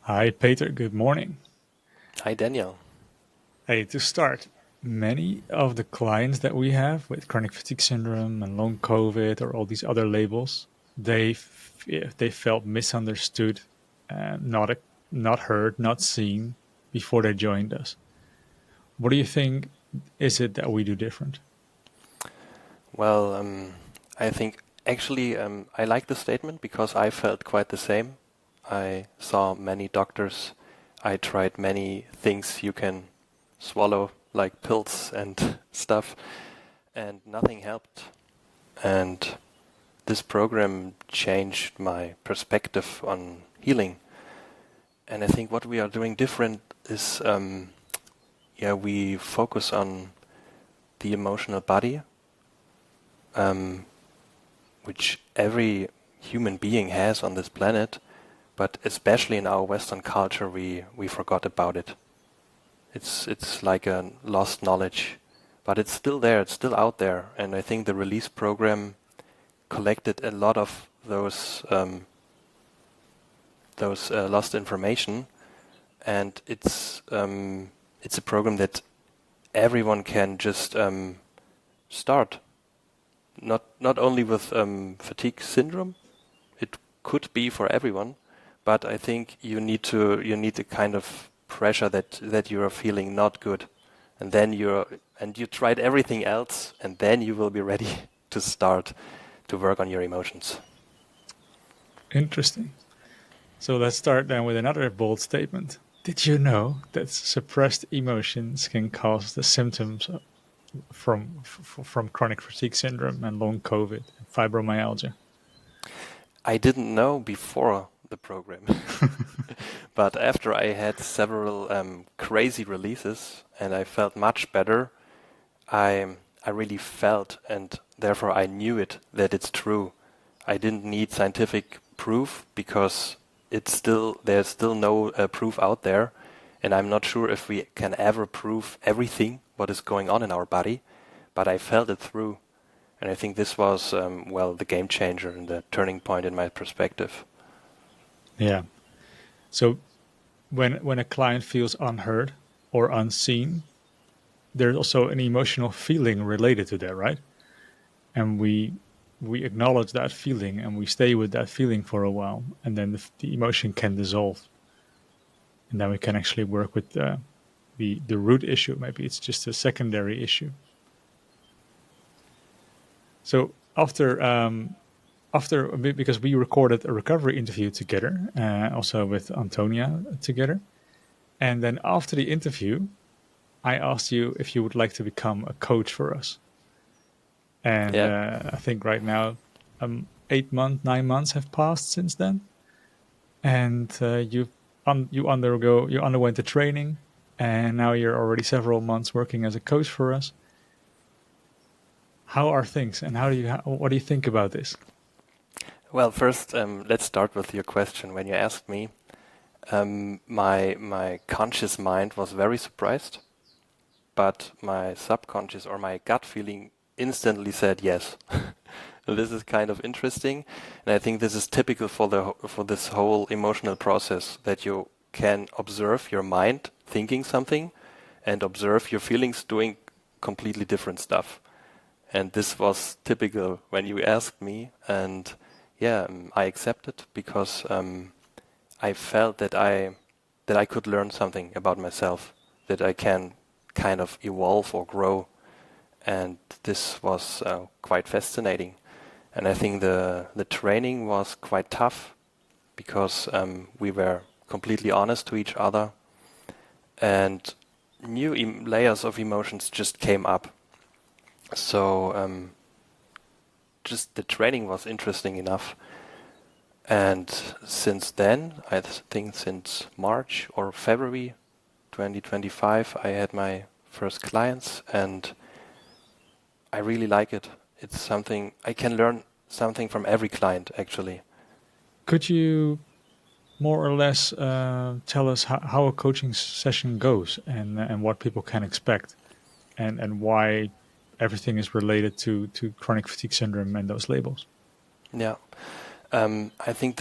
Hi, Peter. Good morning. Hi, Daniel. Hey, to start, many of the clients that we have with chronic fatigue syndrome and long COVID or all these other labels, they felt misunderstood, not not heard, not seen before they joined us. What do you think is it that we do different? Well, I think actually I like the statement because I felt quite the same. I saw many doctors. I tried many things you can swallow, like pills and stuff, and nothing helped. And this program changed my perspective on healing. And I think what we are doing different is, we focus on the emotional body, um, which every human being has on this planet, but especially in our Western culture, we forgot about it. It's like a lost knowledge, but it's still there. It's still out there, and I think the release program collected a lot of those lost information, and it's a program that everyone can just start. Not only with fatigue syndrome, it could be for everyone, but I think you need a kind of pressure that you are feeling not good, and then you tried everything else, and then you will be ready to start to work on your emotions. Interesting. So let's start then with another bold statement. Did you know that suppressed emotions can cause the symptoms from chronic fatigue syndrome and long COVID and fibromyalgia? I didn't know before the program, but after I had several crazy releases and I felt much better, I I really felt, and therefore I knew it, that it's true. I didn't need scientific proof because there's still no proof out there, and I'm not sure if we can ever prove everything what is going on in our body, but I felt it through, and I think this was the game changer and the turning point in my perspective. Yeah. So when a client feels unheard or unseen, there's also an emotional feeling related to that, right? And we acknowledge that feeling and we stay with that feeling for a while, and then the emotion can dissolve, and then we can actually work with the root issue. Maybe it's just a secondary issue. So after because we recorded a recovery interview together, also with Antonia together, and then after the interview, I asked you if you would like to become a coach for us. And Yeah. I think right now, 8 months, 9 months have passed since then, and you underwent the training, and now you're already several months working as a coach for us. How are things, and what do you think about this? Well, first, let's start with your question. When you asked me, my conscious mind was very surprised, but my subconscious or my gut feeling instantly said yes. This is kind of interesting, and I think this is typical for this whole emotional process, that you can observe your mind thinking something and observe your feelings doing completely different stuff. And this was typical when you asked me, and yeah, I accepted because I felt that I could learn something about myself, that I can kind of evolve or grow, and this was quite fascinating. And I think the training was quite tough because we were completely honest to each other, and new layers of emotions just came up. So just the training was interesting enough. And since then, I think since March or February 2025, I had my first clients, and I really like it. It's something I can learn something from every client, actually. Could you more or less tell us how a coaching session goes, and what people can expect, and why everything is related to chronic fatigue syndrome and those labels? Yeah. I think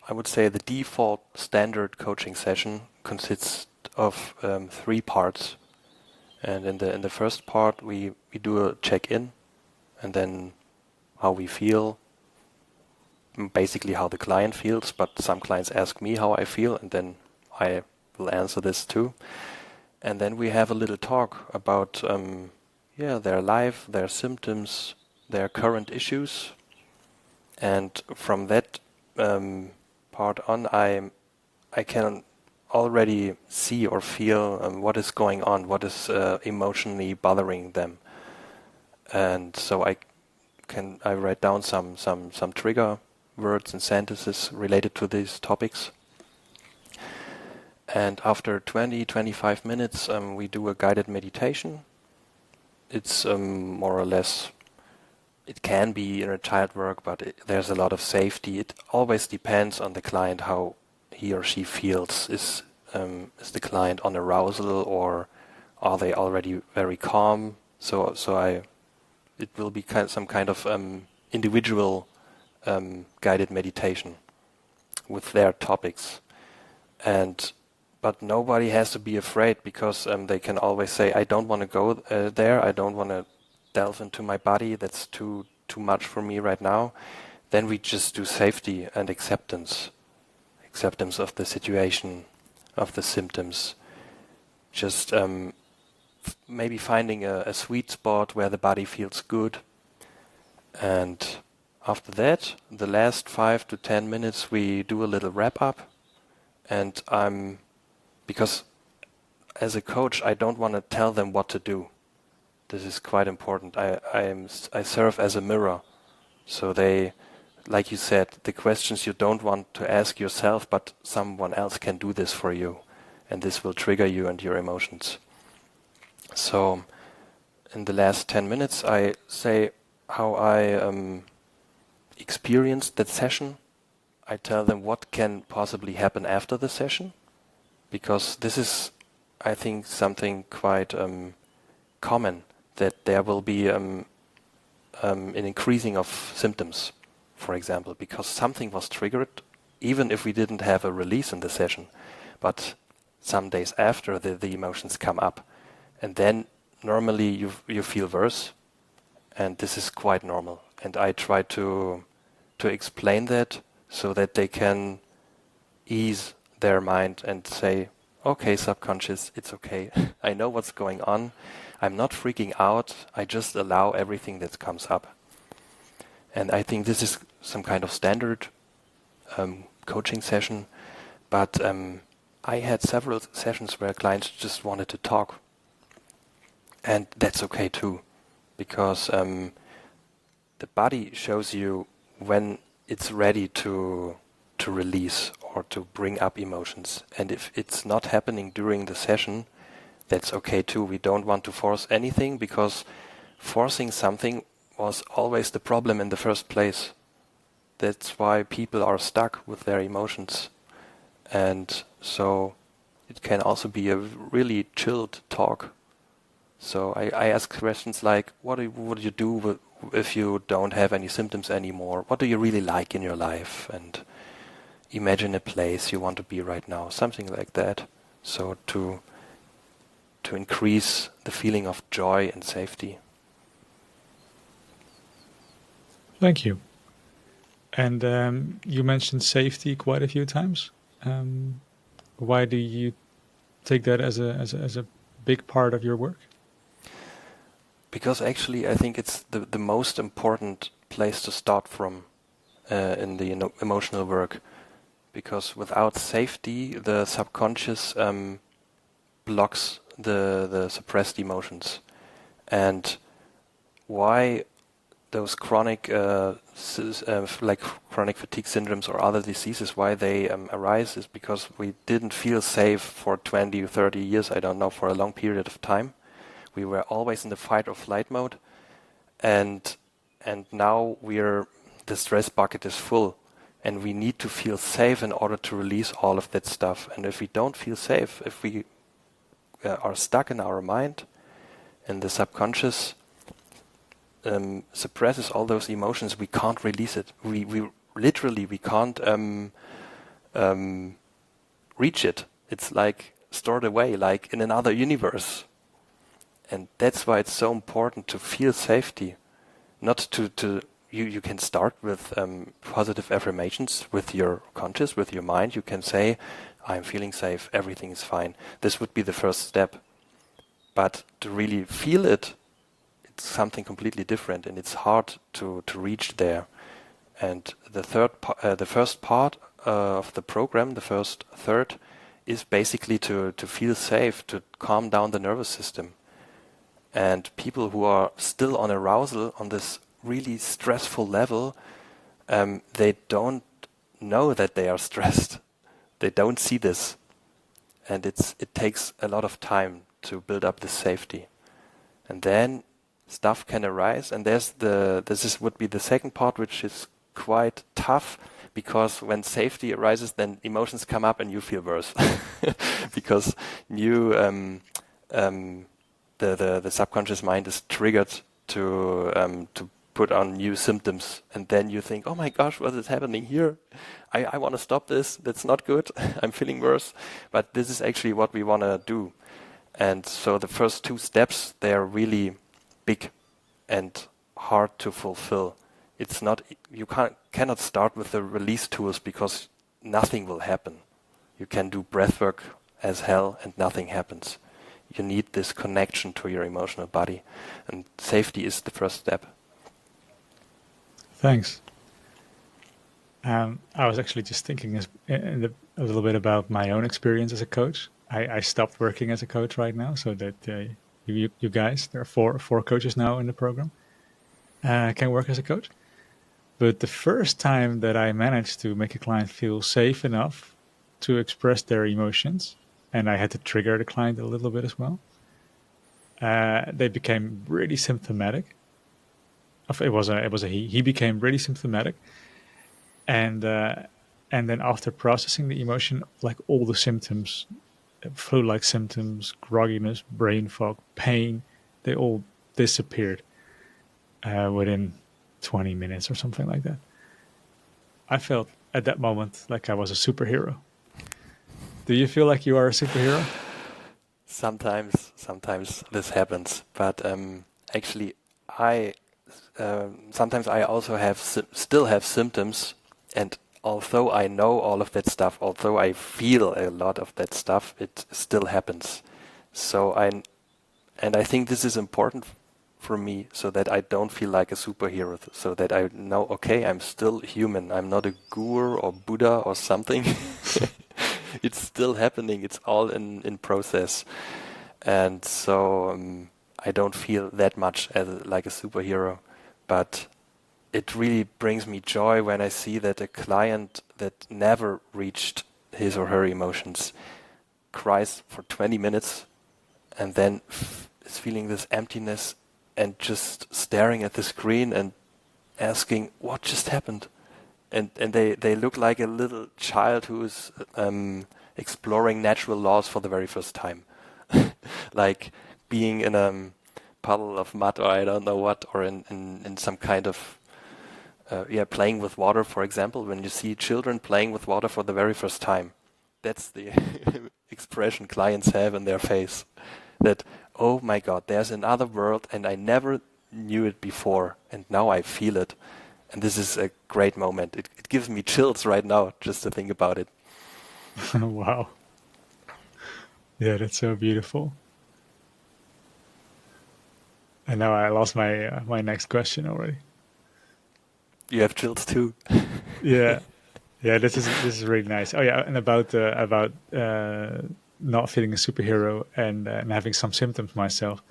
I would say the default standard coaching session consists of 3 parts. And in the first part, we do a check-in, and then how we feel, basically how the client feels, but some clients ask me how I feel, and then I will answer this too. And then we have a little talk about their life, their symptoms, their current issues. And from that part on, I can already see or feel what is going on, what is emotionally bothering them. And so I write down some trigger words and sentences related to these topics. And after 20-25 minutes, we do a guided meditation. It's more or less, it can be inner child work, but there's a lot of safety. It always depends on the client how he or she feels. Is the client on arousal, or are they already very calm? It will be some kind of individual guided meditation with their topics. But nobody has to be afraid, because they can always say, I don't want to go there, I don't want to delve into my body, that's too much for me right now. Then we just do safety and acceptance of the situation, of the symptoms. Just maybe finding a sweet spot where the body feels good. And after that, the last 5 to 10 minutes, we do a little wrap up. And because as a coach, I don't want to tell them what to do. This is quite important. I serve as a mirror. So they, like you said, the questions you don't want to ask yourself, but someone else can do this for you. And this will trigger you and your emotions. So in the last 10 minutes, I say how I experienced that session. I tell them what can possibly happen after the session, because this is, I think, something quite common, that there will be an increasing of symptoms, for example, because something was triggered, even if we didn't have a release in the session. But some days after, the emotions come up. And then normally you feel worse, and this is quite normal. And I try to explain that so that they can ease their mind and say, okay, subconscious, it's okay. I know what's going on. I'm not freaking out. I just allow everything that comes up. And I think this is some kind of standard coaching session. But I had several sessions where clients just wanted to talk. And that's okay too, because the body shows you when it's ready to release or to bring up emotions. And if it's not happening during the session, that's okay too. We don't want to force anything, because forcing something was always the problem in the first place. That's why people are stuck with their emotions. And so it can also be a really chilled talk. So I ask questions like, what would you do if you don't have any symptoms anymore? What do you really like in your life? And imagine a place you want to be right now, something like that. So to increase the feeling of joy and safety. Thank you. And you mentioned safety quite a few times. Why do you take that as a big part of your work? Because actually I think it's the most important place to start from in the emotional work. Because without safety, the subconscious blocks the suppressed emotions. And why those chronic like chronic fatigue syndromes or other diseases, why they arise, is because we didn't feel safe for 20 or 30 years, I don't know, for a long period of time. We were always in the fight or flight mode, and now the stress bucket is full, and we need to feel safe in order to release all of that stuff. And if we don't feel safe, if we are stuck in our mind, and the subconscious suppresses all those emotions, we can't release it. We literally can't reach it. It's like stored away, like in another universe. And that's why it's so important to feel safety. Not to you can start with positive affirmations with your conscious, with your mind. You can say, I'm feeling safe, everything is fine. This would be the first step. But to really feel it, it's something completely different, and it's hard to reach there. And the first part of the program, the first third, is basically to feel safe, to calm down the nervous system. And people who are still on arousal on this really stressful level, they don't know that they are stressed. They don't see this. And it takes a lot of time to build up this safety. And then stuff can arise, and would be the second part, which is quite tough, because when safety arises, then emotions come up and you feel worse. Because the subconscious mind is triggered to put on new symptoms, and then you think, oh my gosh, what is happening here? I want to stop this. That's not good. I'm feeling worse. But this is actually what we want to do. And so the first two steps, they are really big and hard to fulfill. It's not, you cannot start with the release tools, because nothing will happen. You can do breathwork as hell and nothing happens. You need this connection to your emotional body, and safety is the first step. Thanks. I was actually just thinking a little bit about my own experience as a coach. I stopped working as a coach right now, so that you guys, there are four coaches now in the program, can work as a coach. But the first time that I managed to make a client feel safe enough to express their emotions, and I had to trigger the client a little bit as well, they became really symptomatic. It was a he. He became really symptomatic, and then after processing the emotion, like all the symptoms, flu-like symptoms, grogginess, brain fog, pain, they all disappeared within 20 minutes or something like that. I felt at that moment like I was a superhero. Do you feel like you are a superhero? Sometimes this happens, but actually, sometimes I also still have symptoms, and although I know all of that stuff, although I feel a lot of that stuff, it still happens. And I think this is important for me, so that I don't feel like a superhero, so that I know, okay, I'm still human. I'm not a guru or Buddha or something. It's still happening. It's all in process. And so I don't feel that much like a superhero, but it really brings me joy when I see that a client that never reached his or her emotions cries for 20 minutes and then is feeling this emptiness and just staring at the screen and asking, what just happened? And they look like a little child who is exploring natural laws for the very first time. Like being in a puddle of mud, or I don't know what, or in some kind of playing with water, for example. When you see children playing with water for the very first time, that's the expression clients have in their face. That, oh my God, there's another world and I never knew it before, and now I feel it. And this is a great moment. It gives me chills right now just to think about it. Wow. Yeah, that's so beautiful. And now I lost my next question already. You have chills too. Yeah, yeah. This is really nice. Oh yeah, and about not feeling a superhero and having some symptoms myself.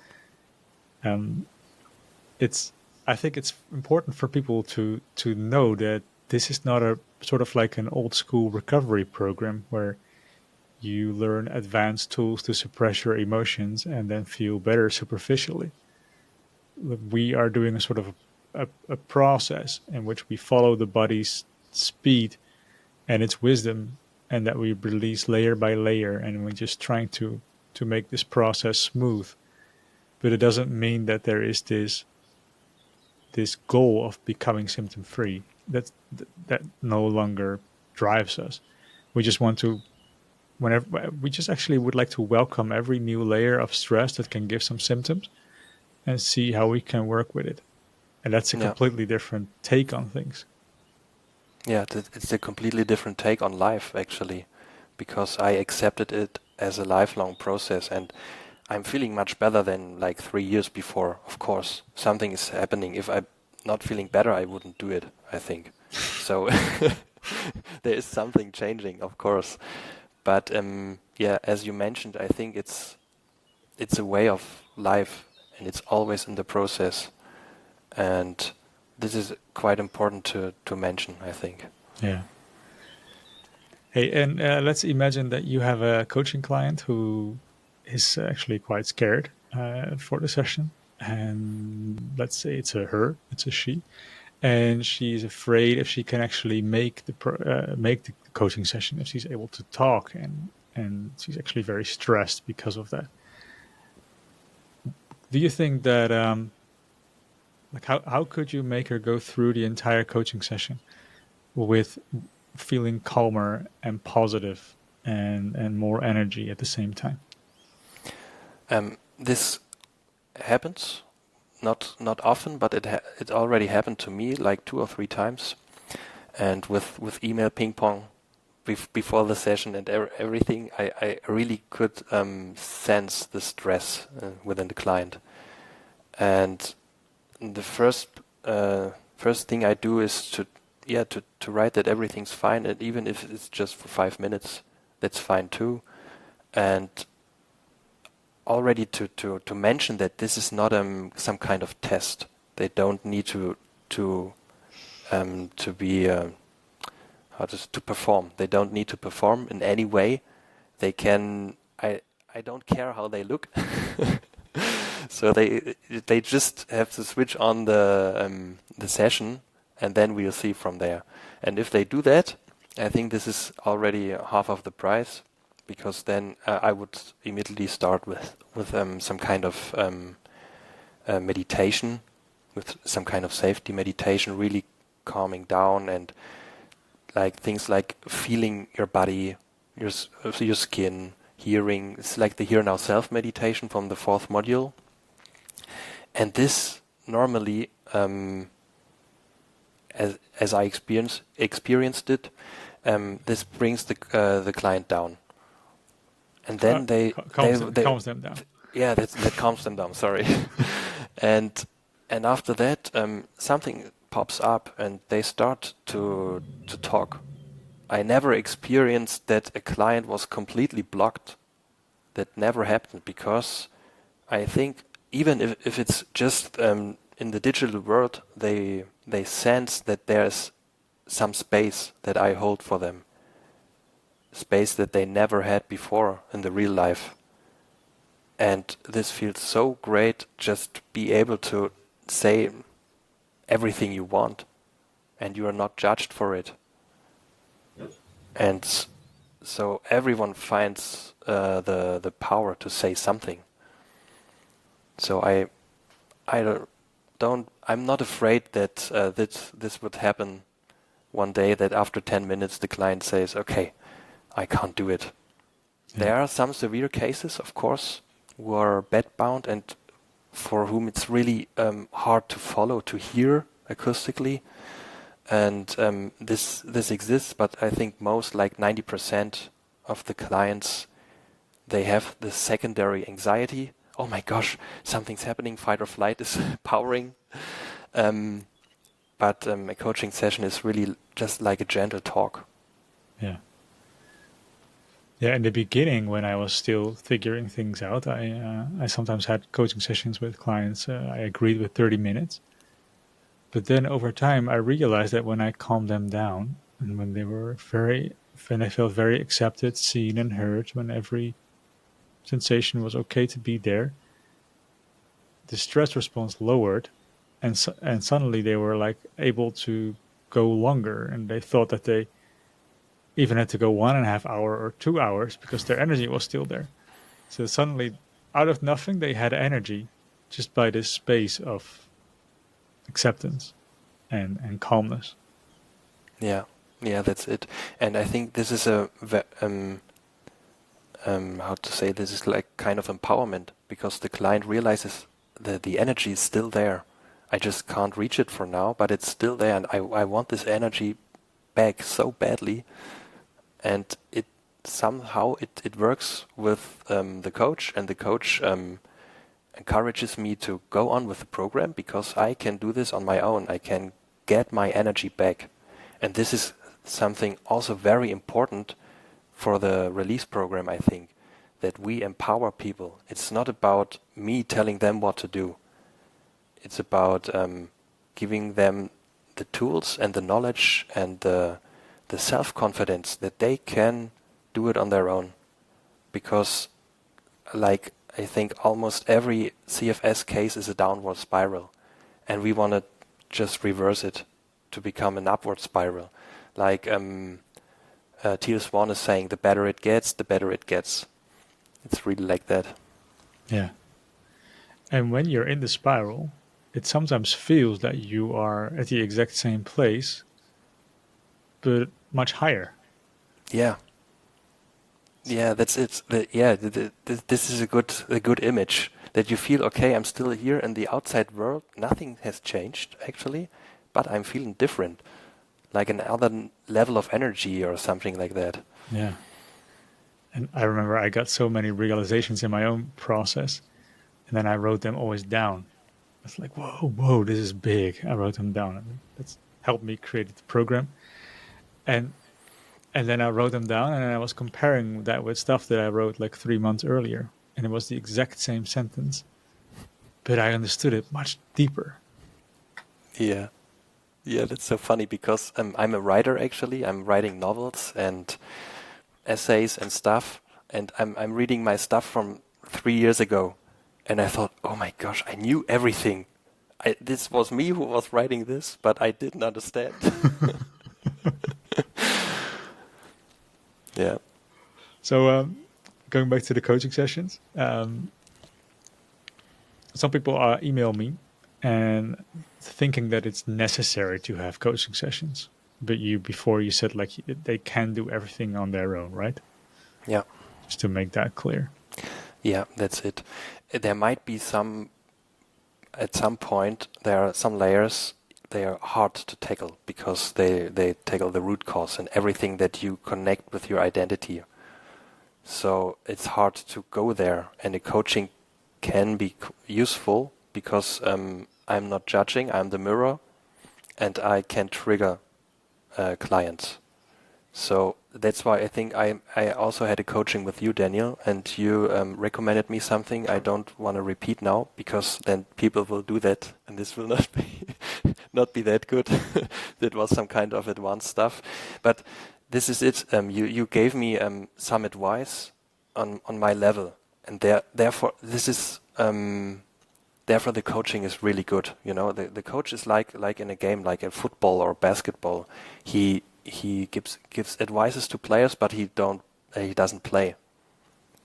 It's I think it's important for people to know that this is not a sort of like an old school recovery program where you learn advanced tools to suppress your emotions and then feel better superficially. We are doing a sort of a process in which we follow the body's speed and its wisdom, and that we release layer by layer, and we're just trying to make this process smooth. But it doesn't mean that there is this goal of becoming symptom free. That no longer drives us. We just want to, whenever we just actually would like to welcome every new layer of stress that can give some symptoms and see how we can work with it. And that's a Yeah. completely different take on things. Yeah, it's a completely different take on life, actually, because I accepted it as a lifelong process, and I'm feeling much better than like 3 years before. Of course, something is happening. If I'm not feeling better, I wouldn't do it, I think. So there is something changing, of course. But yeah, as you mentioned, I think it's a way of life, and it's always in the process. And this is quite important to mention, I think. Yeah. Hey, and let's imagine that you have a coaching client who is actually quite scared for the session. And let's say it's a she, and she's afraid if she can actually make the coaching session, if she's able to talk, and she's actually very stressed because of that. Do you think that like how could you make her go through the entire coaching session with feeling calmer and positive and more energy at the same time? This happens, not often, but it already happened to me like 2 or 3 times, and with email ping pong before the session and everything, I really could sense the stress within the client. And the first thing I do is to write that everything's fine, and even if it's just for 5 minutes, that's fine too. And already to mention that this is not some kind of test. They don't need to be to perform. They don't need to perform in any way. They can. I don't care how they look. So they just have to switch on the session, and then we'll see from there. And if they do that, I think this is already half of the price, because then I would immediately start with some kind of meditation, with some kind of safety meditation, really calming down, and like things like feeling your body, your skin, hearing. It's like the Here Now Self meditation from the 4th module. And this normally, as I experienced it, this brings the client down, and then calms them down. Yeah, that calms them down. Sorry, and after that, something pops up, and they start to talk. I never experienced that a client was completely blocked. That never happened, because I think even if it's just in the digital world, they sense that there's some space that I hold for them, space that they never had before in the real life. And this feels so great, just be able to say everything you want, and you are not judged for it. And so everyone finds the power to say something. So I'm not afraid that this would happen one day, that after 10 minutes the client says, okay, I can't do it. Yeah. There are some severe cases, of course, who are bedbound and for whom it's really hard to follow, to hear acoustically. And this exists, but I think most, like 90% of the clients, they have the secondary anxiety. Oh my gosh, something's happening, fight or flight is powering. But a coaching session is really just like a gentle talk. Yeah. Yeah, in the beginning, when I was still figuring things out, I sometimes had coaching sessions with clients. I agreed with 30 minutes. But then over time, I realized that when I calmed them down, and when I felt very accepted, seen and heard, when every sensation was okay to be there, the stress response lowered, and suddenly they were like able to go longer, and they thought that they even had to go 1.5 hours or 2 hours because their energy was still there. So suddenly, out of nothing, they had energy just by this space of acceptance and calmness. Yeah, Yeah, that's it. And I think this is how to say, this is like kind of empowerment, because the client realizes that the energy is still there. I just can't reach it for now, but it's still there, and I want this energy back so badly. And it somehow it works with the coach, and the coach encourages me to go on with the program, because I can do this on my own. I can get my energy back. And this is something also very important for the release program, I think, that we empower people. It's not about me telling them what to do. It's about giving them the tools and the knowledge and the self-confidence that they can do it on their own. Because, like, I think almost every CFS case is a downward spiral, and we want to just reverse it to become an upward spiral. Like Teal Swan is saying, the better it gets, the better it gets. It's really like that. Yeah. And when you're in the spiral, it sometimes feels that you are at the exact same place, but much higher. Yeah. Yeah, that's it. This is a good image, that you feel, okay, I'm still here in the outside world. Nothing has changed, actually, but I'm feeling different, like another level of energy or something like that. Yeah. And I remember I got so many realizations in my own process, and then I wrote them always down. It's like, whoa, this is big. I wrote them down. And that's helped me create the program. And then I wrote them down, and I was comparing that with stuff that I wrote like 3 months earlier. And it was the exact same sentence, but I understood it much deeper. Yeah. Yeah, that's so funny, because I'm a writer, actually. I'm writing novels and essays and stuff, and I'm reading my stuff from 3 years ago, and I thought, oh my gosh, I knew everything. This was me who was writing this, but I didn't understand. Yeah. So going back to the coaching sessions, some people email me and thinking that it's necessary to have coaching sessions. But before you said like they can do everything on their own, right? Yeah. Just to make that clear. Yeah, that's it. There might be at some point, there are some layers, they are hard to tackle, because they tackle the root cause and everything that you connect with your identity. So it's hard to go there, and the coaching can be useful, because I'm not judging, I'm the mirror, and I can trigger clients. So that's why I think I also had a coaching with you, Daniel, and you recommended me something I don't want to repeat now, because then people will do that, and this will not be that good. That was some kind of advanced stuff, but this is it. You gave me some advice on my level, and therefore this is therefore the coaching is really good. You know, the coach is like in a game, like in football or basketball. He gives advices to players, but he doesn't play.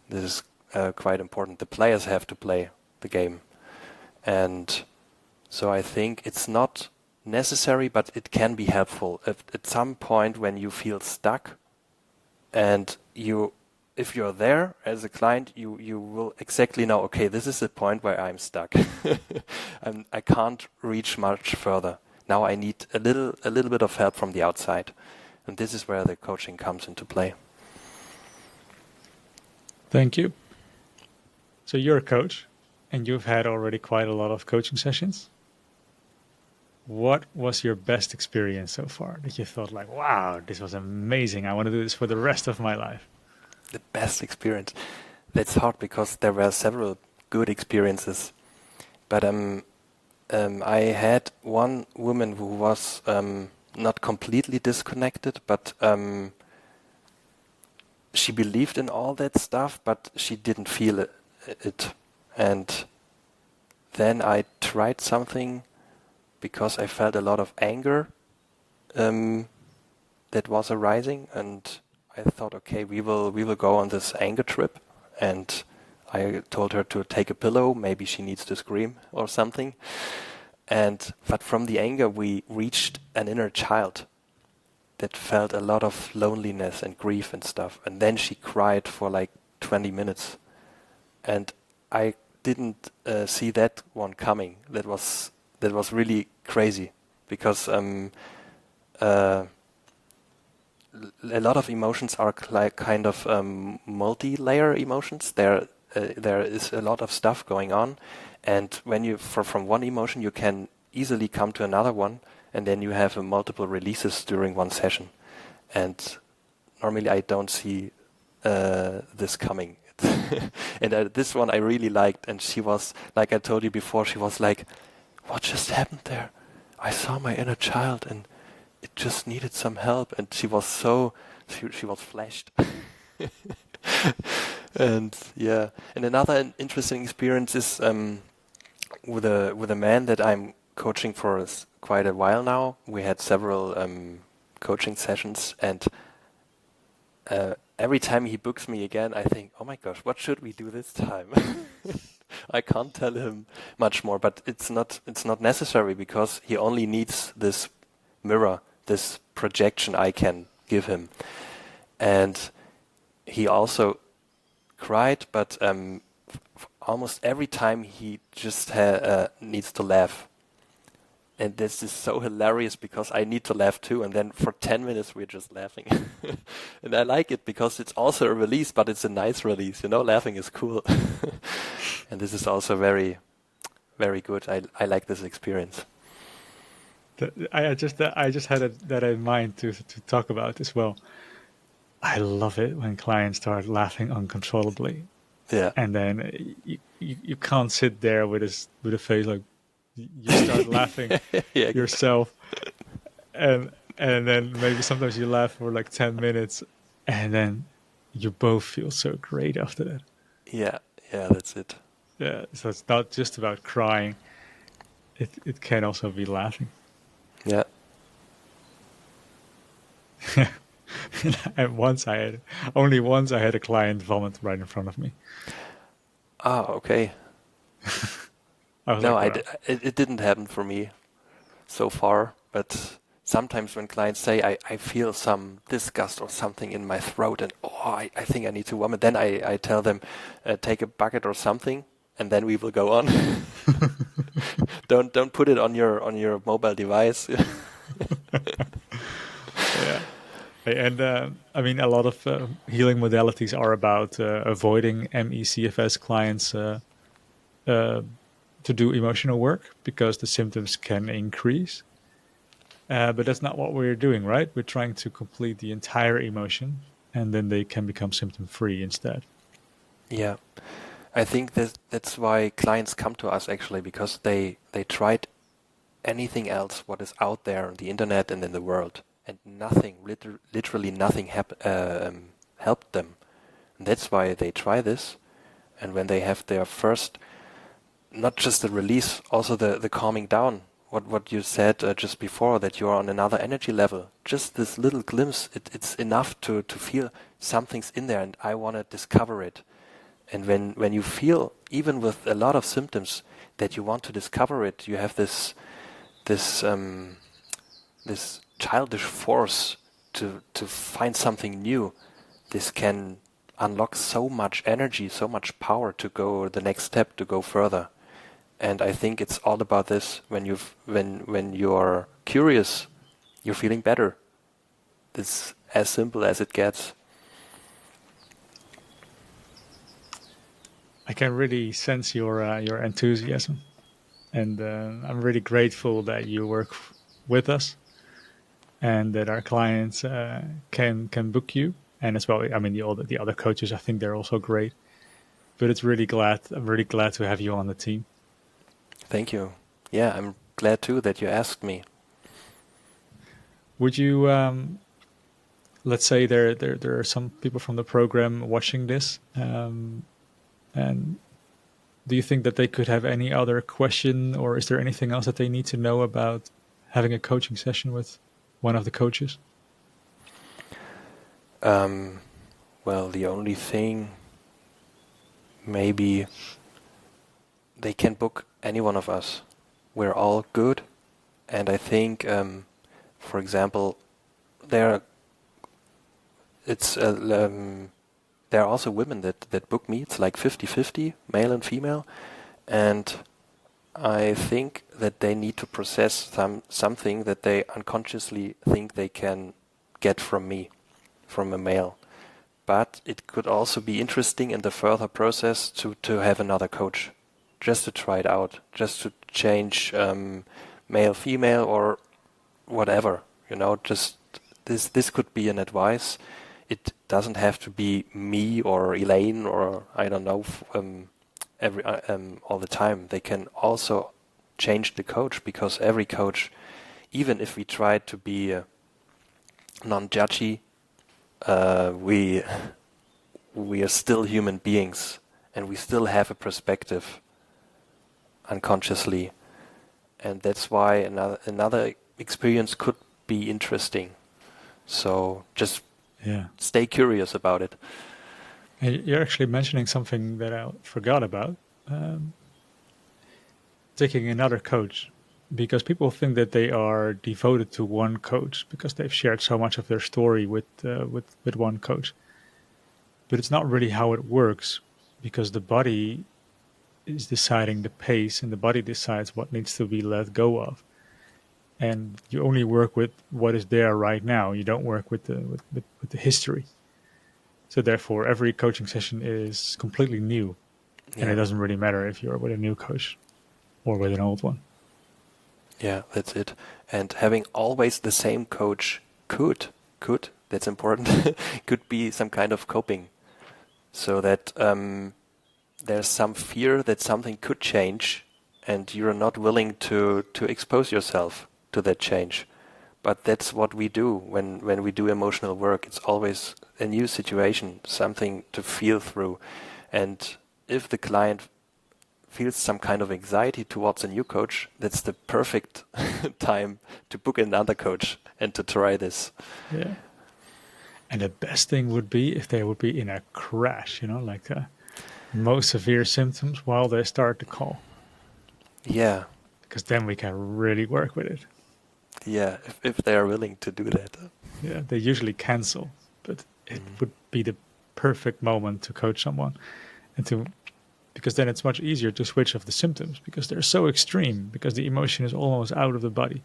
This is quite important. The players have to play the game, and so I think it's not necessary, but it can be helpful at some point when you feel stuck, and if you're there as a client, you will exactly know, okay, this is the point where I'm stuck. I can't reach much further. Now I need a little bit of help from the outside. And this is where the coaching comes into play. Thank you. So you're a coach, and you've had already quite a lot of coaching sessions. What was your best experience so far that you thought like, wow, this was amazing. I want to do this for the rest of my life? The best experience. That's hard, because there were several good experiences. But I had one woman who was not completely disconnected, but she believed in all that stuff, but she didn't feel it. And then I tried something, because I felt a lot of anger that was arising, and I thought, okay, we will go on this anger trip, and I told her to take a pillow, maybe she needs to scream or something. But from the anger, we reached an inner child. that felt a lot of loneliness and grief and stuff. And then she cried for like 20 minutes. And I didn't see that one coming. That was really crazy, because a lot of emotions are kind of multi-layer emotions. There is a lot of stuff going on, and when you from one emotion you can easily come to another one, and then you have multiple releases during one session. And normally I don't see this coming. And this one I really liked, and she was, like I told you before, she was like, what just happened there? I saw my inner child and it just needed some help. And she was she was flashed. And yeah, and another interesting experience is with a man that I'm coaching for quite a while now. We had several coaching sessions, and every time he books me again, I think, oh my gosh, what should we do this time? I can't tell him much more, but it's not necessary, because he only needs this mirror, this projection I can give him. And he also cried, but almost every time he just needs to laugh. And this is so hilarious, because I need to laugh too, and then for 10 minutes we're just laughing. And I like it because it's also a release, but it's a nice release, laughing is cool. And this is also very, very good. I like this experience. I just had that in mind to talk about as well. I love it when clients start laughing uncontrollably. Yeah. And then you can't sit there with a face like, you start laughing Yeah, yourself, and then maybe sometimes you laugh for like 10 minutes, and then you both feel so great after that. Yeah, that's it. Yeah, so it's not just about crying. It can also be laughing. Yeah. And only once I had a client vomit right in front of me. Oh, okay. No, it didn't happen for me so far, but sometimes when clients say I feel some disgust or something in my throat, and I think I need to vomit, then I tell them, take a bucket or something, and then we will go on. Don't put it on your mobile device. Yeah. And I mean, a lot of healing modalities are about avoiding ME/CFS clients to do emotional work, because the symptoms can increase. But that's not what we're doing, right? We're trying to complete the entire emotion, and then they can become symptom-free instead. Yeah, I think that's why clients come to us, actually, because they tried anything else what is out there on the internet and in the world, and nothing, literally nothing helped them. And that's why they try this, and when they have their first, not just the release, also the calming down, what you said just before, that you're on another energy level, just this little glimpse, it's enough to feel something's in there, and I want to discover it. And when you feel, even with a lot of symptoms, that you want to discover it, you have this childish force to find something new. This can unlock so much energy, so much power to go the next step, to go further. And I think it's all about this. When you're curious, you're feeling better. It's as simple as it gets. I can really sense your enthusiasm, and I'm really grateful that you work with us, and that our clients can book you. And as well, I mean, the other coaches, I think they're also great. But I'm really glad to have you on the team. Thank you. Yeah, I'm glad too that you asked me. Would you, let's say there are some people from the program watching this, and do you think that they could have any other question, or is there anything else that they need to know about having a coaching session with one of the coaches? Well, the only thing, maybe they can book any one of us. We're all good, and I think, for example, there it's there are also women that book me. It's like 50-50, male and female, and I think that they need to process something that they unconsciously think they can get from me, from a male. But it could also be interesting in the further process to have another coach, just to try it out, just to change male, female, or whatever. Just this could be an advice. It doesn't have to be me or Elaine or I don't know all the time. They can also change the coach, because every coach, even if we try to be non-judgy, we are still human beings, and we still have a perspective unconsciously, and that's why another experience could be interesting. So just stay curious about it. And you're actually mentioning something that I forgot about. Taking another coach, because people think that they are devoted to one coach because they've shared so much of their story with one coach. But it's not really how it works, because the body is deciding the pace, and the body decides what needs to be let go of. And you only work with what is there right now. You don't work with the history. So therefore, every coaching session is completely new, and it doesn't really matter if you're with a new coach or with an old one. Yeah, that's it. And having always the same coach could, that's important, could be some kind of coping. So that there's some fear that something could change, and you're not willing to expose yourself to that change. But that's what we do when we do emotional work. It's always a new situation, something to feel through. And if the client feels some kind of anxiety towards a new coach, that's the perfect time to book another coach and to try this. Yeah. And the best thing would be if they would be in a crash, like most severe symptoms while they start the call. Yeah. Because then we can really work with it. Yeah, if they are willing to do that. Yeah, they usually cancel, but it would be the perfect moment to coach someone, and because then it's much easier to switch off the symptoms, because they're so extreme, because the emotion is almost out of the body.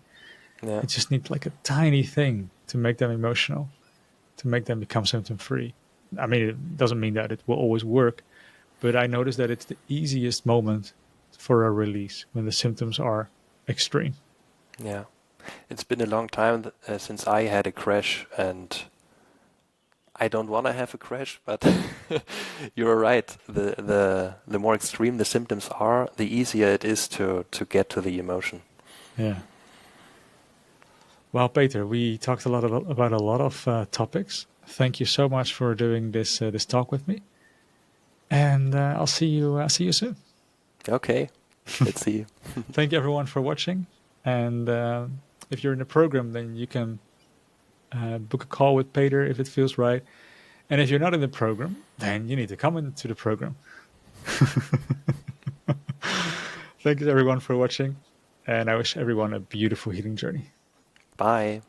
Yeah. It just needs like a tiny thing to make them emotional, to make them become symptom-free. I mean, it doesn't mean that it will always work, but I noticed that it's the easiest moment for a release when the symptoms are extreme. Yeah. It's been a long time since I had a crash, and I don't want to have a crash, but you're right. The more extreme the symptoms are, the easier it is to get to the emotion. Yeah. Well, Peter, we talked a lot about a lot of topics. Thank you so much for doing this talk with me, and I'll see you soon. Okay, let's see you. Thank you everyone for watching, and if you're in the program, then you can book a call with Peter if it feels right. And if you're not in the program, then you need to come into the program. Thank you everyone for watching, and I wish everyone a beautiful healing journey. Bye.